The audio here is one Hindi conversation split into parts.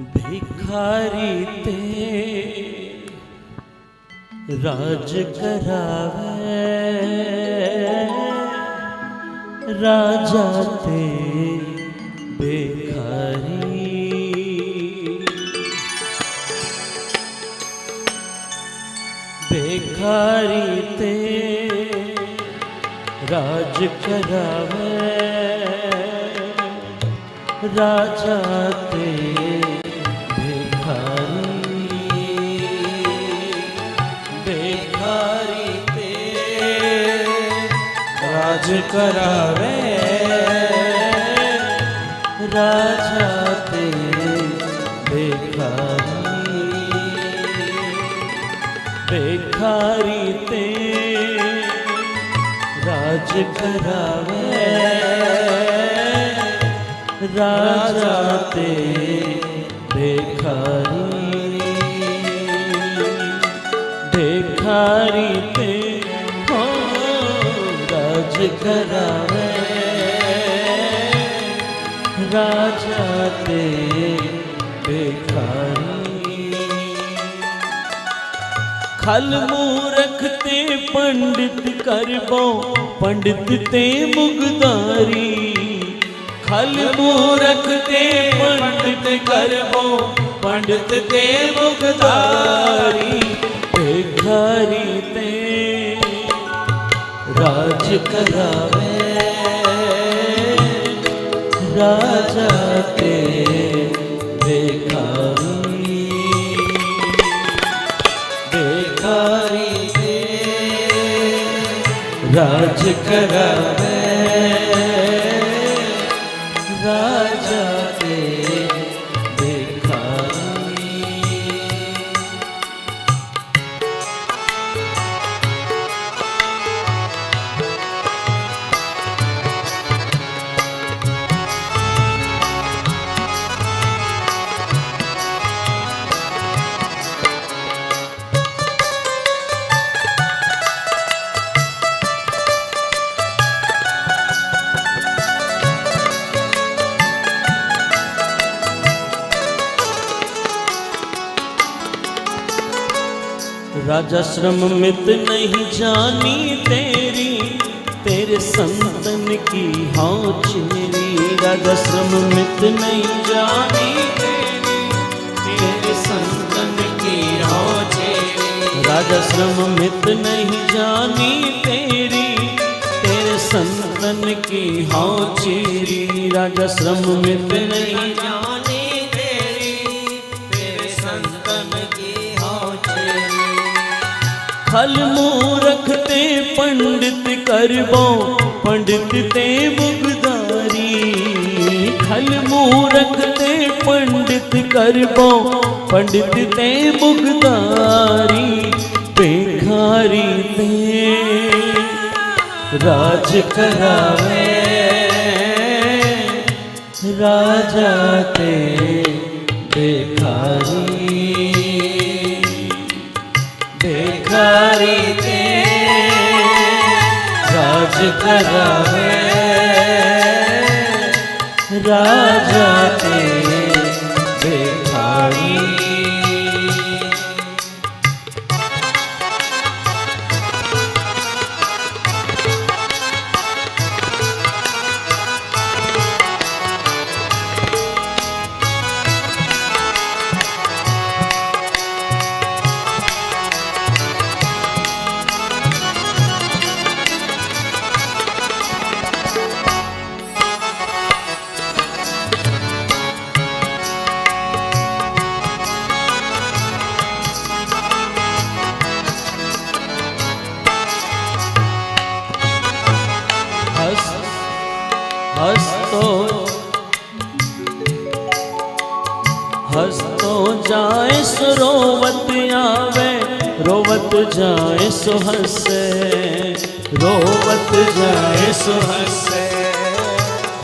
भिखारी ते राज करावे, राजा ते भिखारी। भिखारी ते राज करावे, राजा ते राज करावे, राजा ते भिखारी। भिखारी ते राज करावे, राजा ते भिखारी। भिखारी ते राज करावे, राजा ते भिखारी। खल मूरख ते पंडित करबो, पंडित ते मुगदारी। खल मूरख ते पंडित करबो, पंडित ते मुगदारी। भिखारी ते राज करावे, राजा ते भिखारी। भिखारी ते राज करावे, राजा ते राजा श्रम मित नहीं जानी तेरी, तेरे संतन की हाँ चेरी। राजा श्रम मित नहीं जानी तेरी, तेरे संतन की हाँ चेरी। राजा श्रम मित नहीं जानी तेरी, तेरे संतन की हाँ चेरी। राजा श्रम मित नहीं जानी तेरी, तेरे संतन की हाँ चेरी। खल मूरख ते पंडित करबो, पंडित ते मुगदारी। खल मूरख ते पंडित करबो, पंडित ते मुगदारी। भिखारी ते राज करावे, राजा ते भिखारी। भिखारी ते राज करावे, राजा ते भिखारी। हंसतो जाए सो रोवत आवे, रोवत जाए सो हंसे। रोवत जाए सो हंसे,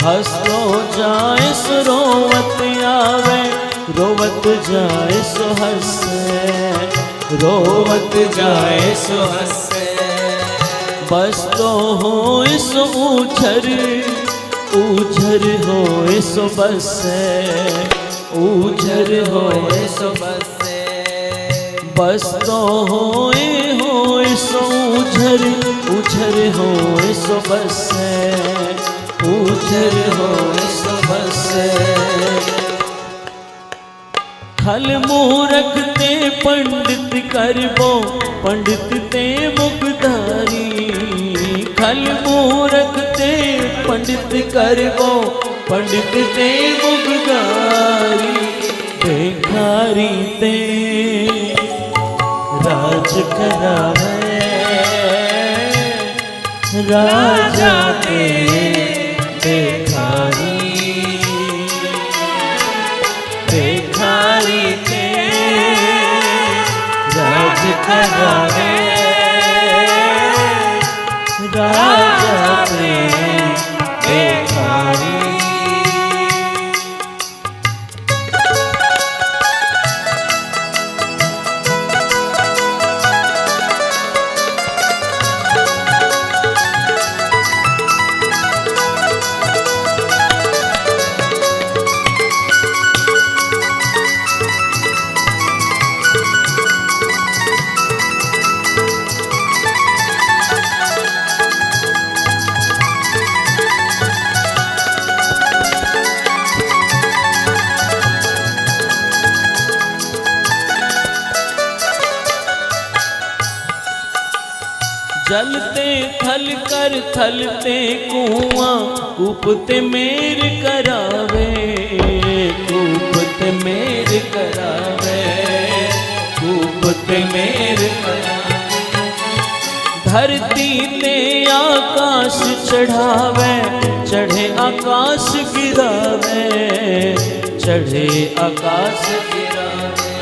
हंसतो जाए सो रोवत आवे, रोवत जाए सो हंसे। रोवत जाए सो हंसे, बसतो हो इस ऊछर ऊझर होए सो बसे, ऊझर होए सो बसे, बस तो होए सो ऊझर, ऊझर होए सो बसे, ऊझर होए सो बसे। खल मूरख ते पंडित करबो, पंडित ते मुखधारी। खल मूरख ते पंडित करबो, पंडित ते मुखधारी। भिखारी ते राज करावे, राजा ते भिखारी। भिखारी ते राज करावे, राजा ते भिखारी। जलते थल कर थलते कुआं, कूपते मेर करावे, कूपते मेर करावे, कूपते मेर करावे। धरती ते आकाश चढ़ावे, चढ़े आकाश गिरावे, चढ़े आकाश गिरावे।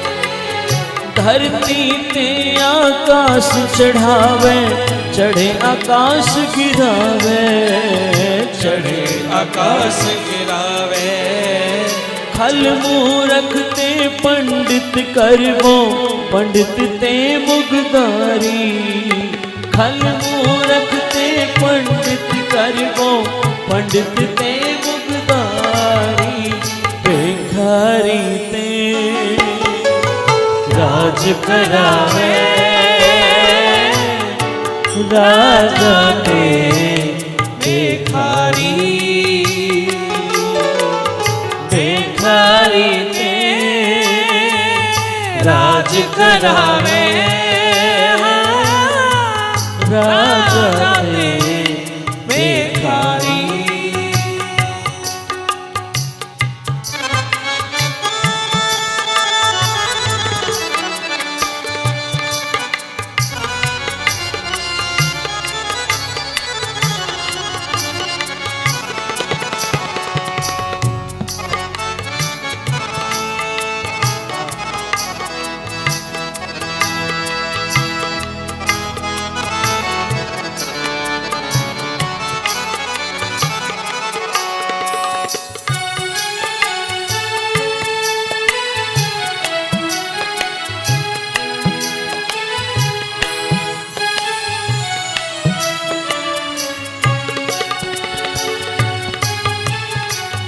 धरती ते आकाश चढ़ावे, चढ़े आकाश गिरावे, चढ़े आकाश गिरावे। खल मूरख ते पंडित करबो, पंडित ते मुखधारी। खल मूरख ते पंडित करबो, पंडित ते मुखधारी। भिखारी ते राज करावे, राजा ते भिखारी। भिखारी ते राज करावे, राजा ते भिखारी।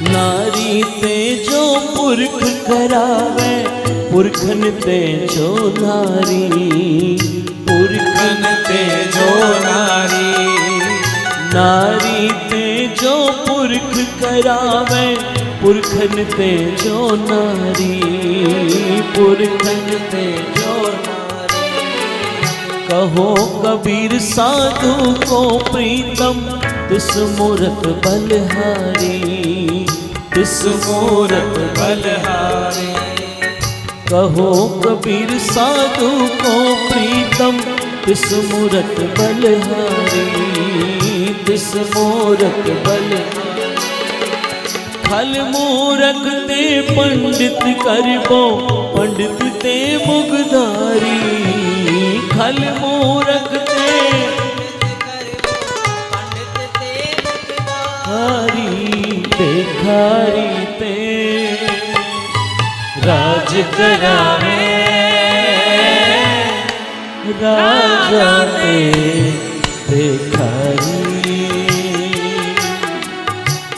नारी ते जो पुरख करावे, पुरखन ते जो नारी। पुरखन ते जो नारी, नारी ते जो पुरख करावे, पुरखन ते जो नारी। पुरखन ते जो नारी। कहो कबीर साधु को प्रीतम, तिस मूरत बलहारी, तिस मूरत बलहारी। कहो कबीर साधु को प्रीतम, तिस मूरत बलहारी, तिस मूरत बलहारी। खल मूरख ते पंडित करबो, पंडित ते मुखधारी। खल मूरख ते भिखारी ते राज करावे, राजा ते भिखारी।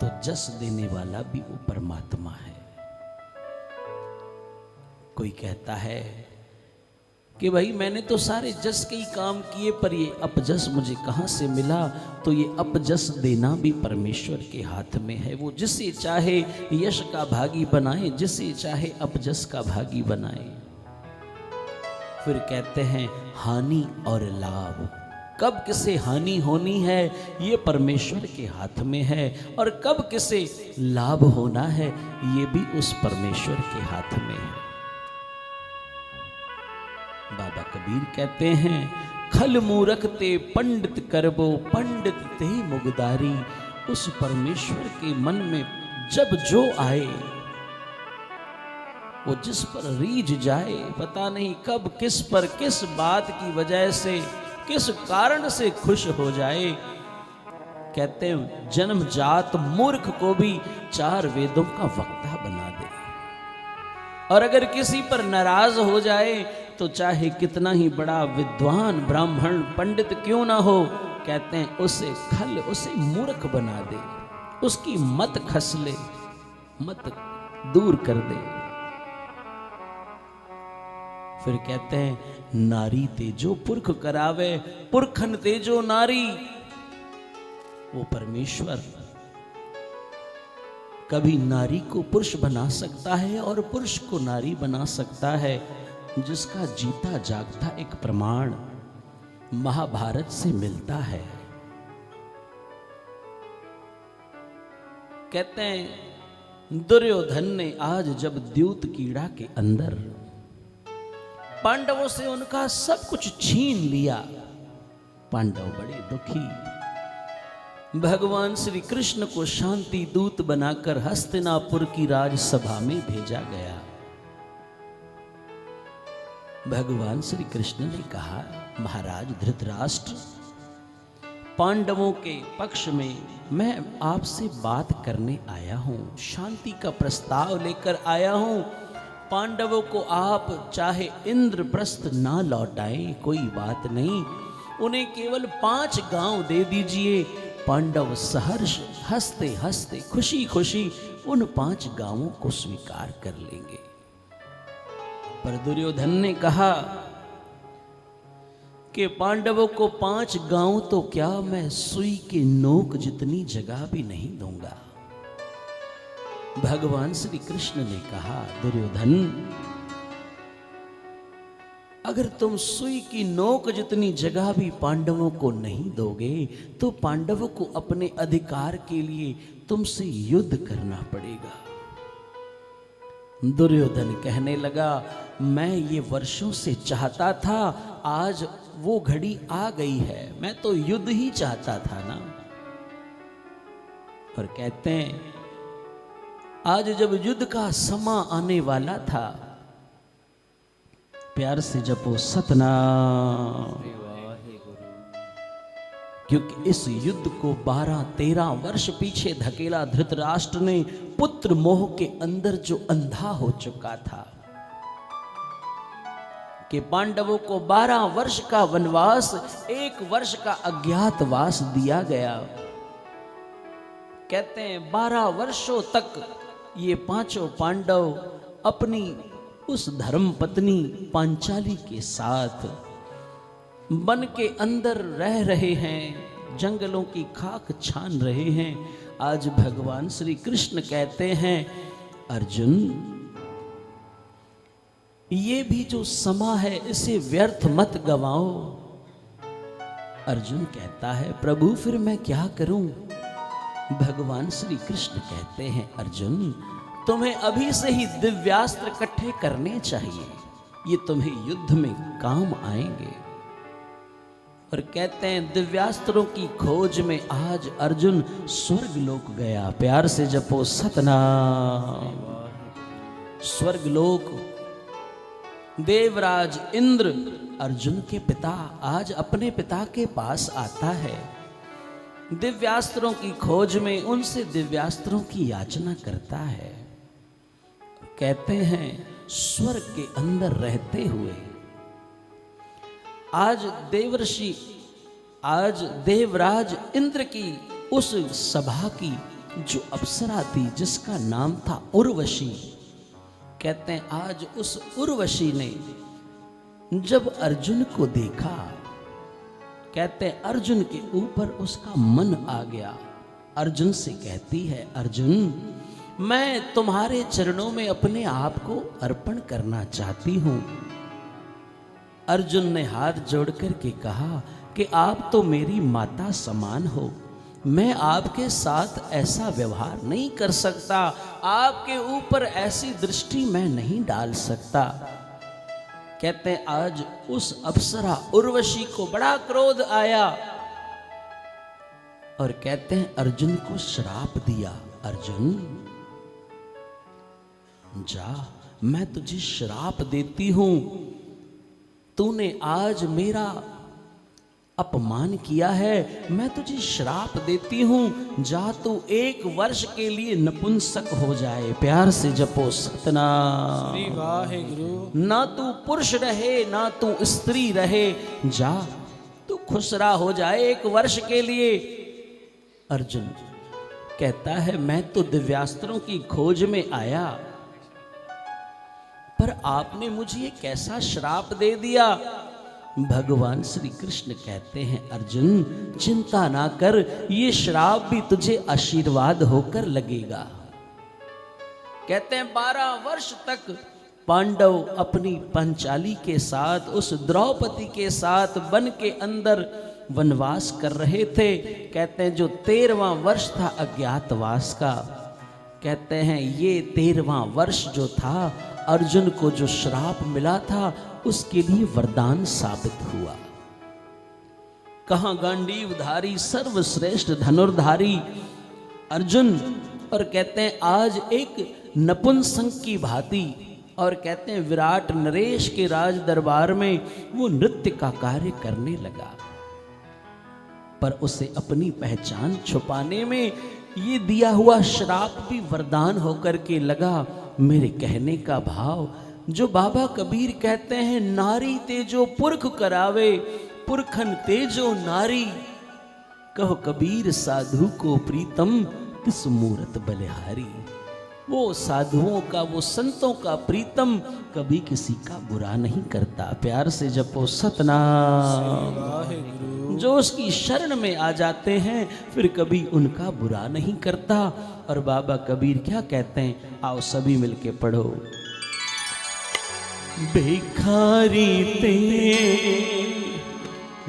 तो जस देने वाला भी वो परमात्मा है। कोई कहता है कि भाई मैंने तो सारे जस के ही काम किए पर ये अपजस मुझे कहाँ से मिला, तो ये अपजस देना भी परमेश्वर के हाथ में है। वो जिसे चाहे यश का भागी बनाए, जिसे चाहे अपजस का भागी बनाए। फिर कहते हैं हानि और लाभ, कब किसे हानि होनी है ये परमेश्वर के हाथ में है, और कब किसे लाभ होना है ये भी उस परमेश्वर के हाथ में है। बाबा कबीर कहते हैं खल मूरख ते पंडित करबो, पंडित ते मुगदारी। उस परमेश्वर के मन में जब जो आए, वो जिस पर रीझ जाए, पता नहीं कब किस पर किस बात की वजह से किस कारण से खुश हो जाए। कहते हैं जन्म जात मूर्ख को भी चार वेदों का वक्ता बना दे, और अगर किसी पर नाराज हो जाए तो चाहे कितना ही बड़ा विद्वान ब्राह्मण पंडित क्यों ना हो, कहते हैं उसे खल, उसे मूर्ख बना दे, उसकी मत खस ले, मत दूर कर दे। फिर कहते हैं नारी तेजो पुरख करावे, पुरखन तेजो नारी। वो परमेश्वर कभी नारी को पुरुष बना सकता है और पुरुष को नारी बना सकता है, जिसका जीता जागता एक प्रमाण महाभारत से मिलता है। कहते हैं दुर्योधन ने आज जब द्यूत कीड़ा के अंदर पांडवों से उनका सब कुछ छीन लिया, पांडव बड़े दुखी। भगवान श्री कृष्ण को शांति दूत बनाकर हस्तिनापुर की राजसभा में भेजा गया। भगवान श्री कृष्ण ने कहा महाराज धृतराष्ट्र, पांडवों के पक्ष में मैं आपसे बात करने आया हूं, शांति का प्रस्ताव लेकर आया हूं। पांडवों को आप चाहे इंद्रप्रस्थ ना लौटाएं, कोई बात नहीं, उन्हें केवल 5 गांव दे दीजिए। पांडव सहर्ष हंसते हंसते खुशी खुशी उन 5 गांवों को स्वीकार कर लेंगे। पर दुर्योधन ने कहा कि पांडवों को 5 गांव तो क्या, मैं सुई के नोक जितनी जगह भी नहीं दूंगा। भगवान श्री कृष्ण ने कहा दुर्योधन, अगर तुम सुई की नोक जितनी जगह भी पांडवों को नहीं दोगे तो पांडवों को अपने अधिकार के लिए तुमसे युद्ध करना पड़ेगा। दुर्योधन कहने लगा मैं ये वर्षों से चाहता था, आज वो घड़ी आ गई है, मैं तो युद्ध ही चाहता था ना। और कहते हैं आज जब युद्ध का समय आने वाला था, प्यार से जपो सतनाम, क्योंकि इस युद्ध को 12-13 वर्ष पीछे धकेला धृतराष्ट्र ने, पुत्र मोह के अंदर जो अंधा हो चुका था कि पांडवों को 12 वर्ष का वनवास, 1 वर्ष का अज्ञातवास दिया गया। कहते हैं 12 वर्षों तक ये 5 पांडव अपनी उस धर्म पत्नी पांचाली के साथ वन के अंदर रह रहे हैं, जंगलों की खाक छान रहे हैं। आज भगवान श्री कृष्ण कहते हैं अर्जुन, ये भी जो समा है इसे व्यर्थ मत गवाओ। अर्जुन कहता है प्रभु फिर मैं क्या करूं। भगवान श्री कृष्ण कहते हैं अर्जुन, तुम्हें अभी से ही दिव्यास्त्र इकट्ठे करने चाहिए, ये तुम्हें युद्ध में काम आएंगे। और कहते हैं दिव्यास्त्रों की खोज में आज अर्जुन स्वर्ग लोक गया। प्यार से जपो सतनाम। स्वर्ग लोक देवराज इंद्र अर्जुन के पिता आज अपने पिता के पास आता है, दिव्यास्त्रों की खोज में उनसे दिव्यास्त्रों की याचना करता है। कहते हैं स्वर्ग के अंदर रहते हुए आज देवर्षि, आज देवराज इंद्र की उस सभा की जो अप्सरा थी जिसका नाम था उर्वशी, कहते हैं आज उस उर्वशी ने जब अर्जुन को देखा, कहते हैं अर्जुन के ऊपर उसका मन आ गया। अर्जुन से कहती है, अर्जुन मैं तुम्हारे चरणों में अपने आप को अर्पण करना चाहती हूं। अर्जुन ने हाथ जोड़ करके कहा कि आप तो मेरी माता समान हो, मैं आपके साथ ऐसा व्यवहार नहीं कर सकता, आपके ऊपर ऐसी दृष्टि मैं नहीं डाल सकता। कहते हैं आज उस अप्सरा उर्वशी को बड़ा क्रोध आया और कहते हैं अर्जुन को श्राप दिया, अर्जुन जा, मैं तुझे श्राप देती हूं, तूने आज मेरा अपमान किया है, मैं तुझे श्राप देती हूं, जा तू 1 वर्ष के लिए नपुंसक हो जाए। प्यार से जपो सतनाम। श्री वाहेगुरु। ना तू पुरुष रहे ना तू स्त्री रहे, जा तू खुसरा हो जाए 1 वर्ष के लिए। अर्जुन कहता है मैं तो दिव्यास्त्रों की खोज में आया, पर आपने मुझे ये कैसा श्राप दे दिया। भगवान श्री कृष्ण कहते हैं अर्जुन चिंता ना कर, ये श्राप भी तुझे आशीर्वाद होकर लगेगा। कहते हैं 12 वर्ष तक पांडव अपनी पंचाली के साथ उस द्रौपदी के साथ वन के अंदर वनवास कर रहे थे। कहते हैं जो 13वां वर्ष था अज्ञातवास का, कहते हैं ये 13वां वर्ष जो था अर्जुन को जो श्राप मिला था उसके लिए वरदान साबित हुआ। कहां गांडीवधारी सर्वश्रेष्ठ धनुर्धारी अर्जुन, और कहते हैं आज एक नपुंसक की भांति, और कहते हैं विराट नरेश के राज दरबार में वो नृत्य का कार्य करने लगा, पर उसे अपनी पहचान छुपाने में ये दिया हुआ श्राप भी वरदान होकर के लगा। मेरे कहने का भाव जो बाबा कबीर कहते हैं, नारी तेजो पुरख करावे, पुरखन तेजो नारी, कहो कबीर साधु को प्रीतम तिस मूरत बलिहारी। वो साधुओं का, वो संतों का प्रीतम कभी किसी का बुरा नहीं करता। प्यार से जपो सतनाम। जो उसकी शरण में आ जाते हैं फिर कभी उनका बुरा नहीं करता। और बाबा कबीर क्या कहते हैं, आओ सभी मिलके पढ़ो। भिखारी ते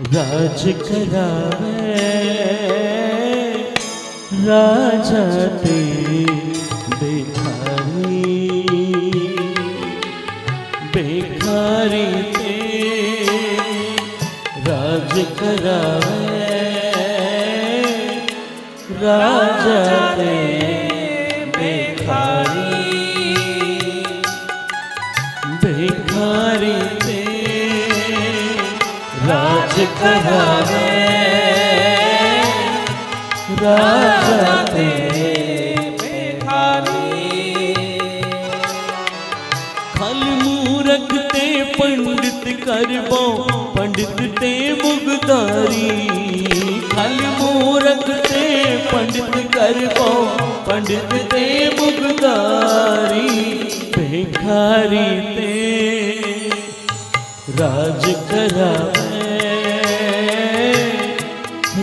राज करावे, राजा ते भिखारी, भिखारी ते राज करावे, राजा ते भिखारी, भिखारी ते राज करावे, राजा ते पंडित करबो पंडित ते मुगदारी, खल मूरख ते पंडित करबो पंडित ते मुगदारी, भिखारी ते राज करावे,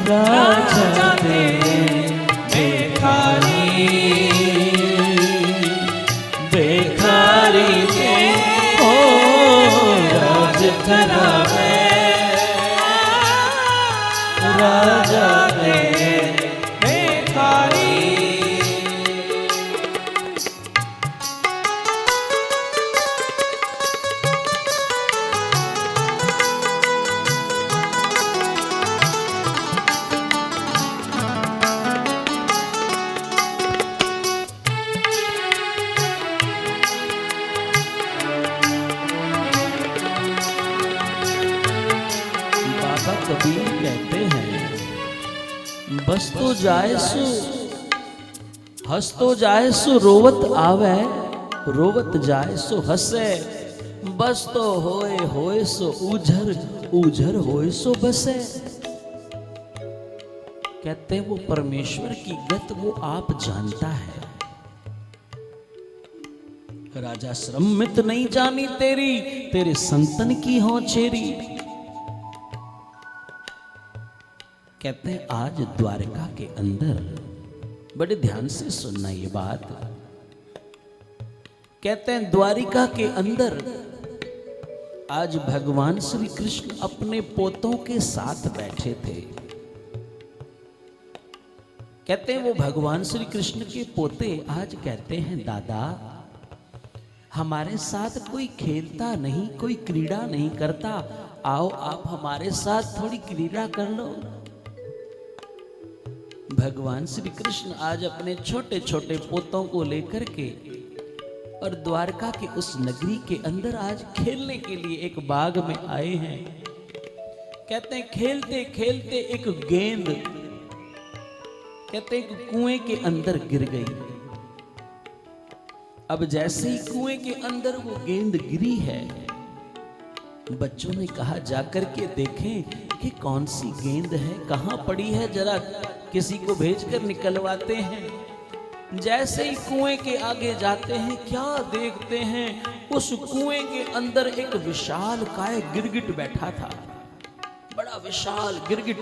राजा ते भिखारी, भिखारी ते करावे, राजा ते भिखारी। कबीर कहते हैं बस तो जाए सो हंस तो जाए सो रोवत आवे, रोवत जाए सो हंसे, बस तो होए होए सो ऊझर, ऊझर होए सो बसे। कहते हैं वो परमेश्वर की गत वो आप जानता है। राजा श्रमित नहीं जानी तेरी, तेरे संतन की हो चेरी। कहते हैं आज द्वारका के अंदर, बड़े ध्यान से सुनना ये बात, कहते हैं द्वारिका के अंदर आज भगवान श्री कृष्ण अपने पोतों के साथ बैठे थे। कहते हैं वो भगवान श्री कृष्ण के पोते आज कहते हैं दादा हमारे साथ कोई खेलता नहीं, कोई क्रीड़ा नहीं करता, आओ आप हमारे साथ थोड़ी क्रीड़ा कर लो। भगवान श्री कृष्ण आज अपने छोटे छोटे पोतों को लेकर के और द्वारका के उस नगरी के अंदर आज खेलने के लिए एक बाग में आए हैं। कहते हैं खेलते खेलते एक गेंद कहते एक कुएं के अंदर गिर गई। अब जैसे ही कुएं के अंदर वो गेंद गिरी है, बच्चों ने कहा जाकर के देखें कि कौन सी गेंद है, कहां पड़ी है, जरा किसी को भेजकर निकलवाते हैं। जैसे ही कुएं के आगे जाते हैं, क्या देखते हैं उस कुएं के अंदर एक विशाल काय गिरगिट बैठा था, बड़ा विशाल गिरगिट।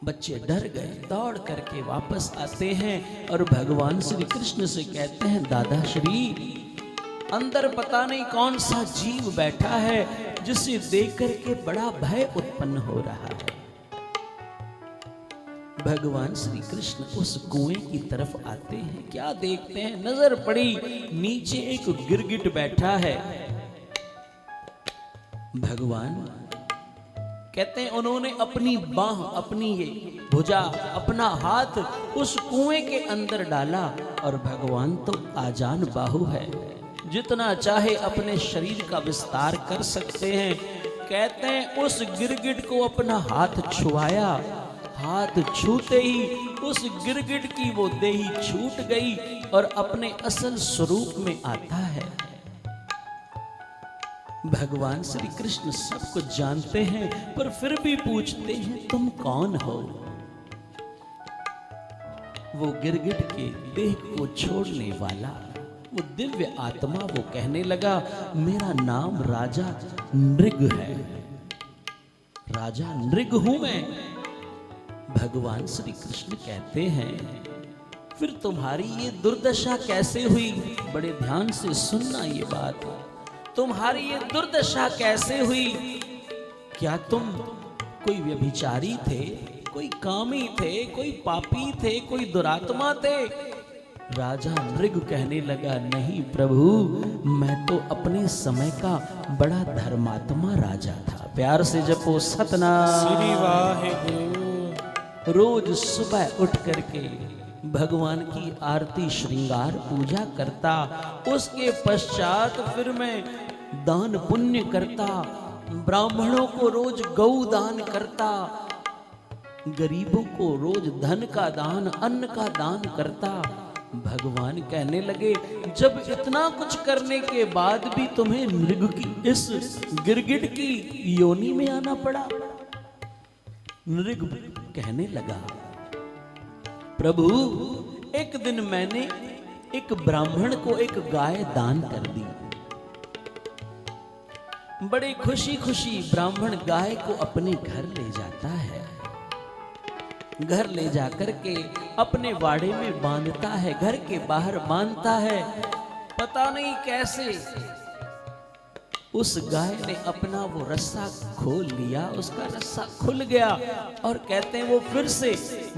बच्चे डर गए, दौड़ करके वापस आते हैं और भगवान श्री कृष्ण से कहते हैं दादा श्री अंदर पता नहीं कौन सा जीव बैठा है जिसे देख करके बड़ा भय उत्पन्न हो रहा है। भगवान श्री कृष्ण उस कुएं की तरफ आते हैं, क्या देखते हैं, नजर पड़ी नीचे एक गिरगिट बैठा है। भगवान कहते हैं उन्होंने अपनी बाह, अपनी ये भुजा, अपना हाथ उस कुएं के अंदर डाला और भगवान तो आजान बाहु है, जितना चाहे अपने शरीर का विस्तार कर सकते हैं। कहते हैं उस गिरगिट को अपना हाथ छुआया, हाथ छूते ही उस गिरगिट की वो देही छूट गई और अपने असल स्वरूप में आता है। भगवान श्री कृष्ण सब कुछ जानते हैं पर फिर भी पूछते हैं तुम कौन हो। वो गिरगिट के देह को छोड़ने वाला वो दिव्य आत्मा वो कहने लगा मेरा नाम राजा नृग है, राजा नृग हूं मैं। भगवान श्री कृष्ण कहते हैं फिर तुम्हारी ये दुर्दशा कैसे हुई, बड़े ध्यान से सुनना ये बात, तुम्हारी ये दुर्दशा कैसे हुई? क्या तुम कोई व्यभिचारी थे, कोई कामी थे, कोई पापी थे, कोई दुरात्मा थे? राजा नृग कहने लगा नहीं प्रभु, मैं तो अपने समय का बड़ा धर्मात्मा राजा था। प्यार से जपो सतनाम श्री वाहेगुरु। रोज सुबह उठ करके भगवान की आरती श्रृंगार पूजा करता, उसके पश्चात फिर मैं दान पुण्य करता, ब्राह्मणों को रोज गौ दान करता, गरीबों को रोज धन का दान, अन्न का दान करता। भगवान कहने लगे जब इतना कुछ करने के बाद भी तुम्हें नृग की इस गिरगिट की योनि में आना पड़ा। नृग कहने लगा प्रभु एक दिन मैंने एक ब्राह्मण को एक गाय दान कर दी। बड़ी खुशी खुशी ब्राह्मण गाय को अपने घर ले जाता है, घर ले जाकर के अपने वाड़े में बांधता है, घर के बाहर बांधता है। पता नहीं कैसे उस गाय ने अपना वो रस्सा खोल लिया, उसका रस्सा खुल गया और कहते हैं वो फिर से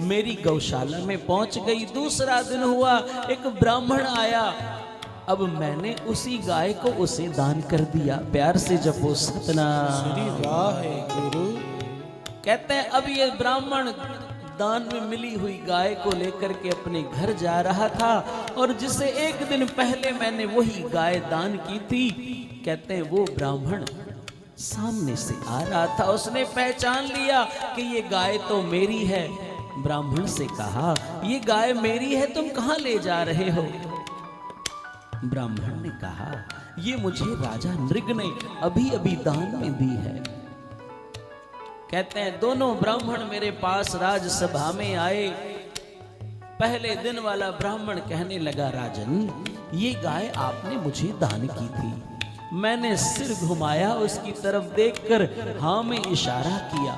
मेरी गौशाला में पहुंच गई। दूसरा दिन हुआ, एक ब्राह्मण आया, अब मैंने उसी गाय को उसे दान कर दिया। प्यार से जपो सतनाम श्री वाहेगुरु। कहते हैं अब ये ब्राह्मण दान में मिली हुई गाय को लेकर के अपने घर जा रहा था और जिसे एक दिन पहले मैंने वही गाय दान की थी, कहते हैं वो ब्राह्मण सामने से आ रहा था, उसने पहचान लिया कि ये गाय तो मेरी है। ब्राह्मण से कहा ये गाय मेरी है, तुम कहां ले जा रहे हो? ब्राह्मण ने कहा ये मुझे राजा नृग ने अभी अभी दान में दी है। कहते हैं दोनों ब्राह्मण मेरे पास राजसभा में आए। पहले दिन वाला ब्राह्मण कहने लगा, राजन ये गाय आपने मुझे दान की थी। मैंने सिर घुमाया, उसकी तरफ देखकर हाँ में इशारा किया।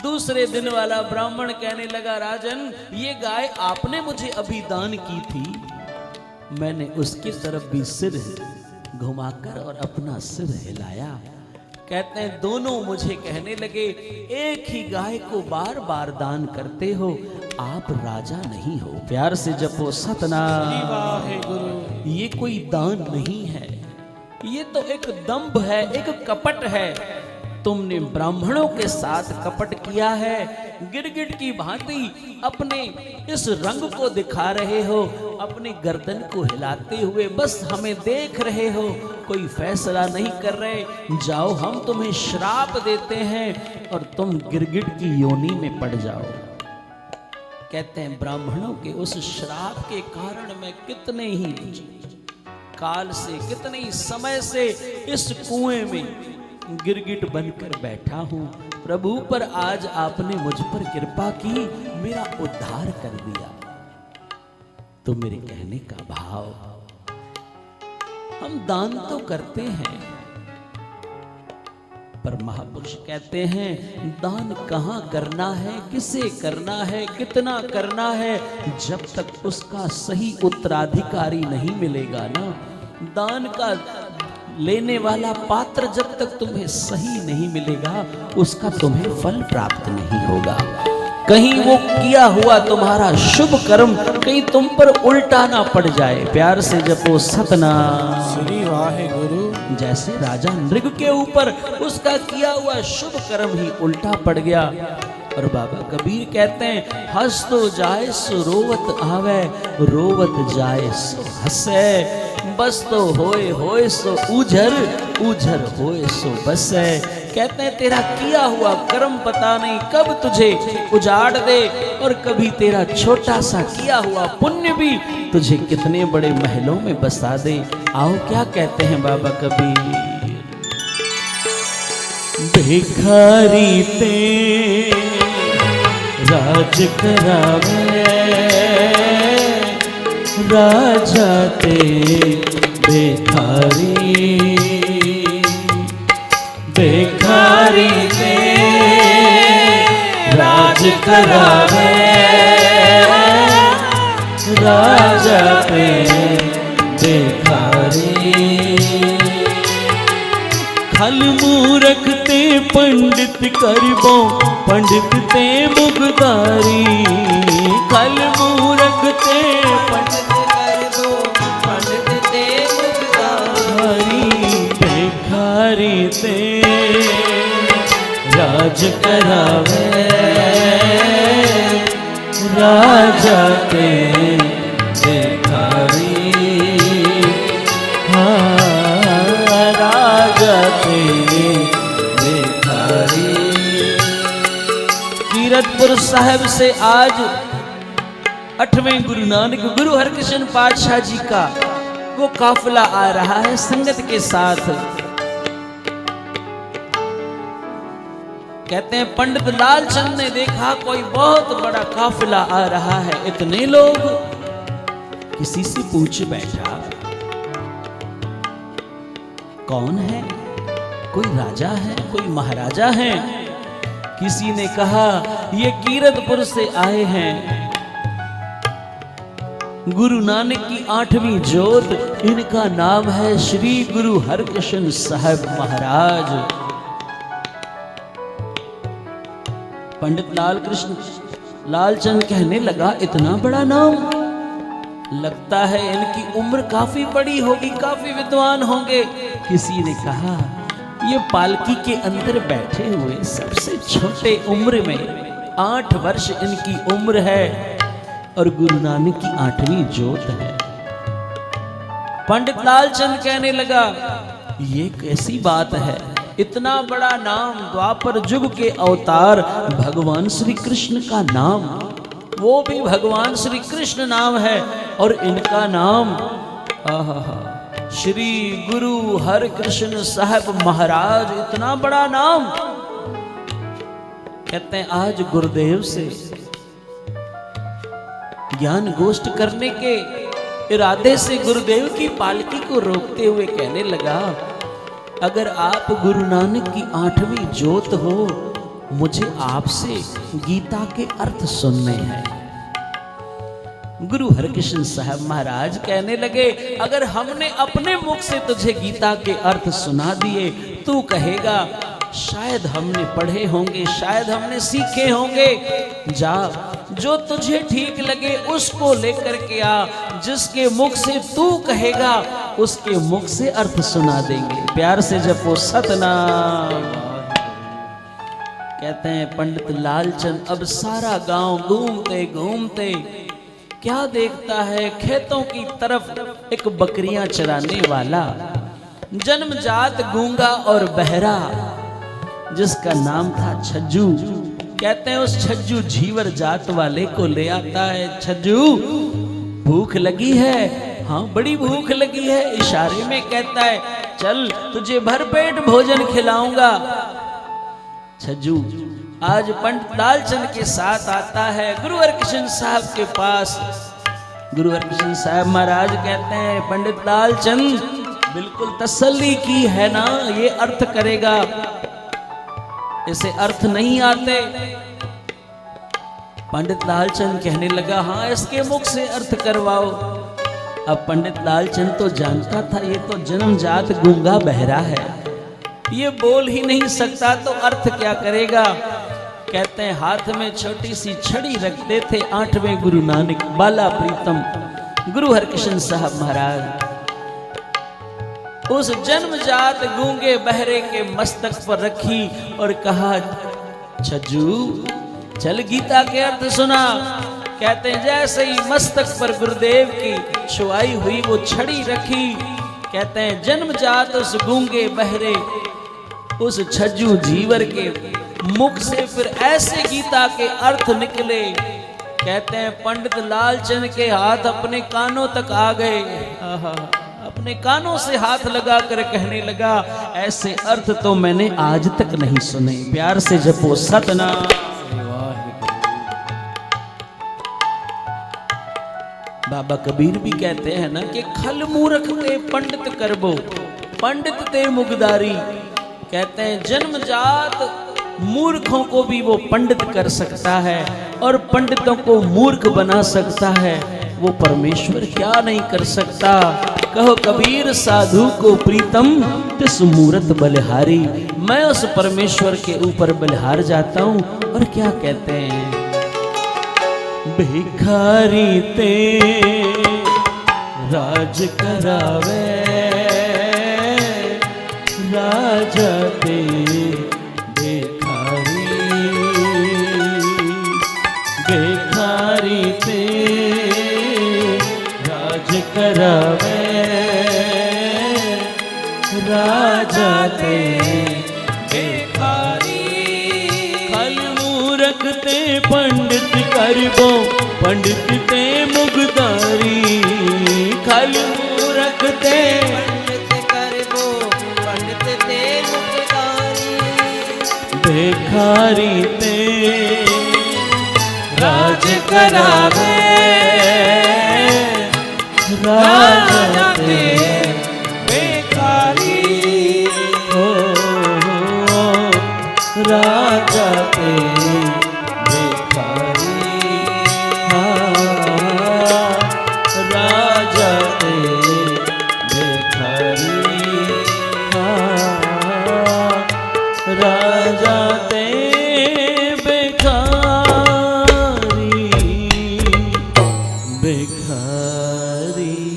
दूसरे दिन वाला ब्राह्मण कहने लगा, राजन ये गाय आपने मुझे अभी दान की थी। मैंने उसकी तरफ भी सिर घुमाकर और अपना सिर हिलाया। कहते हैं दोनों मुझे कहने लगे, एक ही गाय को बार बार दान करते हो, आप राजा नहीं हो। प्यार से जपो सतनाम। वाहेगुरु। ये कोई दान नहीं है, ये तो एक दंभ है, एक कपट है। तुमने ब्राह्मणों के साथ कपट किया है। गिरगिट की भांति अपने इस रंग को दिखा रहे हो, अपनी गर्दन को हिलाते हुए बस हमें देख रहे हो, कोई फैसला नहीं कर रहे। जाओ हम तुम्हें श्राप देते हैं और तुम गिरगिट की योनि में पड़ जाओ। कहते हैं ब्राह्मणों के उस श्राप के कारण मैं कितने ही काल से, कितने ही समय से इस कुएं में गिरगिट बनकर बैठा हूं। प्रभु पर आज आपने मुझ पर कृपा की, मेरा उद्धार कर दिया। तो मेरे कहने का भाव, हम दान तो करते हैं, पर महापुरुष कहते हैं दान कहां करना है, किसे करना है, कितना करना है, जब तक उसका सही उत्तराधिकारी नहीं मिलेगा ना, दान का लेने वाला पात्र जब तक तुम्हें सही नहीं मिलेगा, उसका तुम्हें फल प्राप्त नहीं होगा। कहीं वो किया हुआ तुम्हारा शुभ कर्म कहीं तुम पर उल्टा ना पड़ जाए। प्यार से जपो सतनाम। श्री वाहेगुरु। जैसे राजा नृग के ऊपर उसका किया हुआ शुभ कर्म ही उल्टा पड़ गया। और बाबा कबीर कहते हैं, हंस तो जाए सो रोवत आवे, रोवत जाए सो हंसे। बस तो होए सो उजर, उजर होए सो बसे। कहते हैं तेरा किया हुआ कर्म पता नहीं कब तुझे उजाड़ दे, और कभी तेरा छोटा सा किया हुआ पुण्य भी तुझे कितने बड़े महलों में बसा दे। आओ क्या कहते हैं बाबा कबीर, भिखारी ते राज करावे, राजा ते भिखारी, भिखारी ते राज करावे, राजा ते भिखारी। खल मूरख ते पंडित करबो, पंडित ते मुगदारी। खल मूरख ते पंडित करबो, पंडित ते मुगदारी। भिखारी ते राज करावे, राजा ते भिखारी। हाँ राजा ते भिखारी। कीरतपुर साहिब से आज 8वें गुरु नानक गुरु हरकृष्ण पातशाह जी का वो काफिला आ रहा है संगत के साथ। कहते हैं पंडित लालचंद ने देखा कोई बहुत बड़ा काफिला आ रहा है, इतने लोग। किसी से पूछ बैठा कौन है, कोई राजा है, कोई महाराजा है? किसी ने कहा ये कीरतपुर से आए हैं, गुरु नानक की 8वीं जोत, इनका नाम है श्री गुरु हरकृष्ण साहब महाराज। पंडित लालचंद कहने लगा इतना बड़ा नाम, लगता है इनकी उम्र काफी बड़ी होगी, काफी विद्वान होंगे। किसी ने कहा ये पालकी के अंदर बैठे हुए सबसे छोटे उम्र में 8 वर्ष इनकी उम्र है और गुरु नानक की 8वीं जोत है। पंडित लालचंद कहने लगा ये कैसी बात है, इतना बड़ा नाम, द्वापर युग के अवतार भगवान श्री कृष्ण का नाम, वो भी भगवान श्री कृष्ण नाम है, और इनका नाम श्री गुरु हरकृष्ण साहब महाराज, इतना बड़ा नाम। कहते हैं आज गुरुदेव से ज्ञान गोष्ठ करने के इरादे से गुरुदेव की पालकी को रोकते हुए कहने लगा, अगर आप गुरु नानक की 8वीं जोत हो, मुझे आपसे गीता के अर्थ सुनने हैं। गुरु हरकृष्ण साहब महाराज कहने लगे, अगर हमने अपने मुख से तुझे गीता के अर्थ सुना दिए, तू कहेगा शायद हमने पढ़े होंगे, शायद हमने सीखे होंगे। जा, जो तुझे ठीक लगे उसको लेकर के आ, जिसके मुख से तू कहेगा उसके मुख से अर्थ सुना देंगे। प्यार से जपो सतनाम। कहते हैं पंडित लालचंद अब सारा गांव घूमते घूमते क्या देखता है, खेतों की तरफ एक बकरियां चराने वाला जन्मजात गूंगा और बहरा जिसका नाम था छज्जू। कहते हैं उस छज्जू झीवर जात वाले को ले आता है। छज्जू भूख लगी है? हाँ बड़ी भूख लगी है। इशारे में कहता है चल तुझे भरपेट भोजन खिलाऊंगा। छज्जू आज पंडित लालचंद के साथ आता है गुरु हरकृष्ण साहब के पास। गुरु हरकृष्ण साहब महाराज कहते हैं पंडित लालचंद बिल्कुल तसल्ली की है ना, ये अर्थ करेगा, इसे अर्थ नहीं आते। पंडित लालचंद कहने लगा हाँ इसके मुख से अर्थ करवाओ। अब पंडित लालचंद तो जानता था ये तो जन्मजात गूंगा बहरा है, ये बोल ही नहीं सकता, तो अर्थ क्या करेगा। कहते हैं हाथ में छोटी सी छड़ी रखते थे 8वें गुरु नानक बाला प्रीतम गुरु हरकृष्ण साहब महाराज। उस जन्मजात गूंगे बहरे के मस्तक पर रखी और कहा छज्जू चल गीता के अर्थ सुना। कहते हैं जैसे ही मस्तक पर गुरुदेव की छुआई हुई वो छड़ी रखी। कहते हैं जन्मजात उस गूंगे बहरे उस छज्जू जीवर के मुख से फिर ऐसे गीता के अर्थ निकले। कहते हैं पंडित लालचंद के हाथ अपने कानों तक आ गए। अपने कानों से हाथ लगाकर कहने लगा ऐसे अर्थ तो मैंने आज तक नहीं सुने। प्यार से जपो सतनाम। बाबा कबीर भी कहते हैं ना कि खल मूर्ख ते पंडित करबो, पंडित ते मुगदारी। कहते हैं जन्मजात मूर्खों को भी वो पंडित कर सकता है और पंडितों को मूर्ख बना सकता है, वो परमेश्वर क्या नहीं कर सकता। कहो कबीर साधु को प्रीतम तिस मूरत बलिहारी। मैं उस परमेश्वर के ऊपर बलिहार जाता हूं। और क्या कहते हैं भिखारी ते राज करावे राजा ते भिखारी ते राज करावे राजा ते भिखारी। खल मूरख ते पंडित करबो, पंडित ते मुगदारी। खल मूरख ते पंडित करबो, पंडित ते मुगदारी। भिखारी ते राज करावे राजा ते भिखारी। हो राजा ते भिखारी। राजा ते भिखारी। राजा ते भिखारी।